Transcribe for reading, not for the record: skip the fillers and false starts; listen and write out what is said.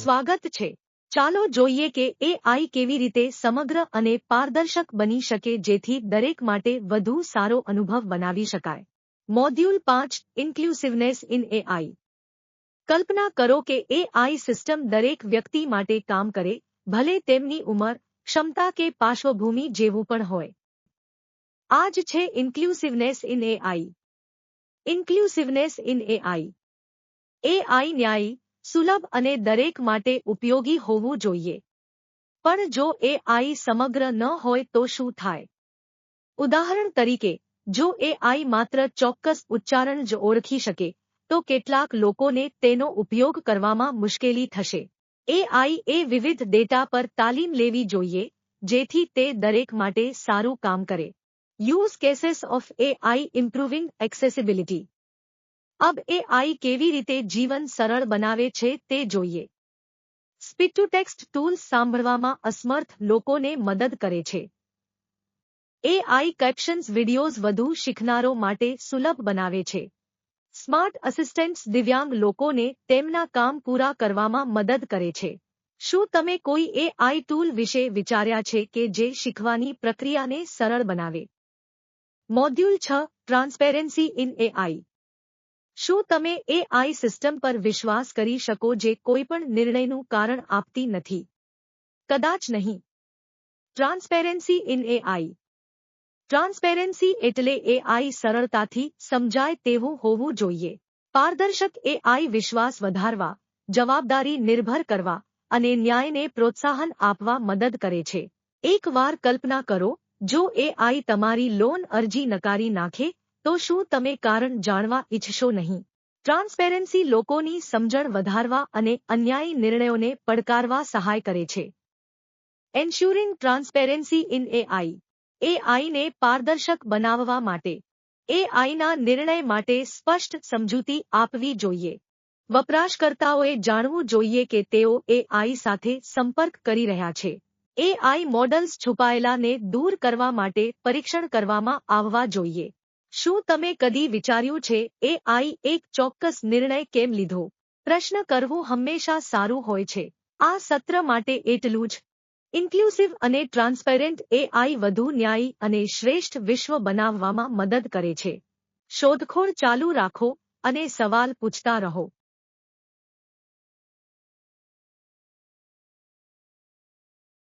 સ્વાગત છે। ચાલો જોઈએ કે એઆઈ કેવી રીતે સમગ્ર અને પારદર્શક બની શકે જેથી દરેક માટે વધુ સારો અનુભવ બનાવી શકાય। Module 5 inclusiveness in AI. કલ્પના કરો કે એઆઈ સિસ્ટમ દરેક વ્યક્તિ માટે કામ કરે, ભલે તેમની ઉંમર, ક્ષમતા કે પાર્શ્વભૂમિ જેવું પણ હોય। આ જ છે inclusiveness in AI. Inclusiveness in AI. AI ન્યાયી, સુલભ અને દરેક માટે ઉપયોગી હોવું જોઈએ। પણ જો એઆઈ સમગ્ર ન હોય તો શું થાય? ઉદાહરણ તરીકે, જો એઆઈ માત્ર ચોક્કસ ઉચ્ચારણ જ ઓળખી શકે, તો કેટલાક લોકોને તેનો ઉપયોગ કરવામાં મુશ્કેલી થશે। એઆઈ એ વિવિધ ડેટા પર તાલીમ લેવી જોઈએ, જેથી તે દરેક માટે સારું કામ કરે। Use cases of AI improving accessibility. અબ એઆઈ કેવી રીતે જીવન સરળ બનાવે છે તે જોઈએ। સ્પીચ ટુ ટેક્સ્ટ ટૂલ્સ સાંભળવામાં અસમર્થ લોકોને મદદ કરે છે। એઆઈ કેપ્શન્સ વિડિયોઝ વધુ શીખનારો માટે સુલભ બનાવે છે। સ્માર્ટ અસિસ્ટન્ટ્સ દિવ્યાંગ લોકોને તેમના કામ પૂરા કરવામાં મદદ કરે છે। શું તમે કોઈ એઆઈ ટૂલ વિશે વિચાર્યા છે કે જે શીખવાની પ્રક્રિયાને સરળ બનાવે? Module 6 transparency in AI. શું તમે એઆઈ સિસ્ટમ પર વિશ્વાસ કરી શકો જે કોઈપણ નિર્ણયનું કારણ આપતી નથી? કદાચ નહીં। ટ્રાન્સપેરેન્સી ઇન એઆઈ। ટ્રાન્સપેરેન્સી એટલે એઆઈ સરળતાથી સમજાય તેવું હોવું જોઈએ। પારદર્શક એઆઈ વિશ્વાસ વધારવા, જવાબદારી નિર્ભર કરવા અને ન્યાયને પ્રોત્સાહન આપવા મદદ કરે છે। એકવાર કલ્પના કરો, જો એઆઈ તમારી લોન અરજી નકારી નાખે, તો શું તમે કારણ જાણવા ઈચ્છશો નહીં? ટ્રાન્સપેરેન્સી લોકોની સમજણ વધારવા અને અન્યાયી નિર્ણયોને પડકારવા સહાય કરે છે। એન્શ્યોરિંગ ટ્રાન્સપેરેન્સી ઇન એઆઈ। એઆઈને પારદર્શક બનાવવા માટે એઆઈના નિર્ણય માટે સ્પષ્ટ સમજૂતી આપવી જોઈએ। વપરાશકર્તાઓએ જાણવું જોઈએ કે તેઓ એઆઈ સાથે સંપર્ક કરી રહ્યા છે। એઆઈ મોડલ્સ છુપાયેલાને દૂર કરવા માટે પરીક્ષણ કરવામાં આવવા જોઈએ। શું તમે કદી વિચાર્યું છે એઆઈ એક ચોક્કસ નિર્ણય કેમ લીધો? પ્રશ્ન કરવું હંમેશા સારું હોય છે। આ સત્ર માટે એટલું જ। ઇન્ક્લુસિવ અને ટ્રાન્સપેરેન્ટ એઆઈ વધુ ન્યાયી અને શ્રેષ્ઠ વિશ્વ બનાવવામાં મદદ કરે છે। શોધખોળ ચાલુ રાખો અને સવાલ પૂછતા રહો।